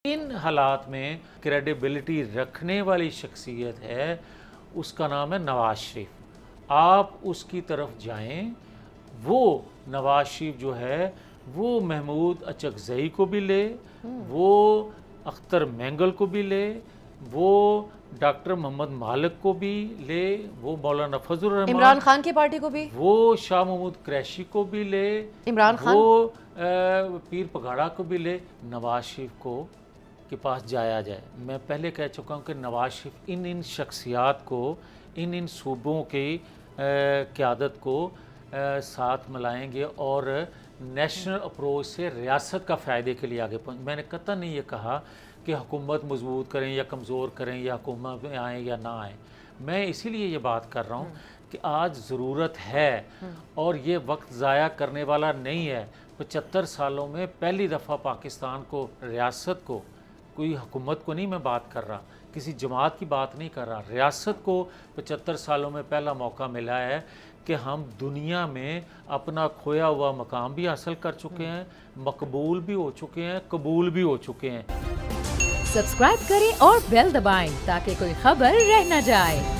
इन हालात में क्रेडिबिलिटी रखने वाली शख्सियत है, उसका नाम है नवाज शरीफ। आप उसकी तरफ जाएं, वो नवाज शरीफ जो है वो महमूद अचकजई को भी ले, वो अख्तर मैंगल को भी ले, वो डॉक्टर मोहम्मद मालिक को भी ले, वो मौलाना फजल रहमान, इमरान खान की पार्टी को भी, वो शाह महमूद कुरैशी को भी ले, इमरान खान, वो पीर पगाड़ा को भी ले, नवाज शरीफ को के पास जाया जाए। मैं पहले कह चुका हूँ कि नवाज शरीफ इन शख्सियात को, इन सूबों की क़यादत को साथ मिलाएंगे और नेशनल अप्रोच से रियासत का फ़ायदे के लिए आगे पहुँच। मैंने कतई नहीं ये कहा कि हुकूमत मजबूत करें या कमज़ोर करें या हुकूमत में आएँ या ना आएँ। मैं इसीलिए ये बात कर रहा हूँ कि आज ज़रूरत है और ये वक्त ज़ाया करने वाला नहीं है। 75 सालों में पहली दफ़ा पाकिस्तान को, रियासत को, कोई हुकूमत को नहीं मैं बात कर रहा, किसी जमात की बात नहीं कर रहा, रियासत को 75 सालों में पहला मौका मिला है कि हम दुनिया में अपना खोया हुआ मकाम भी हासिल कर चुके हैं, मकबूल भी हो चुके हैं, कबूल भी हो चुके हैं। सब्सक्राइब करें और बेल दबाएं ताकि कोई खबर रह न जाए।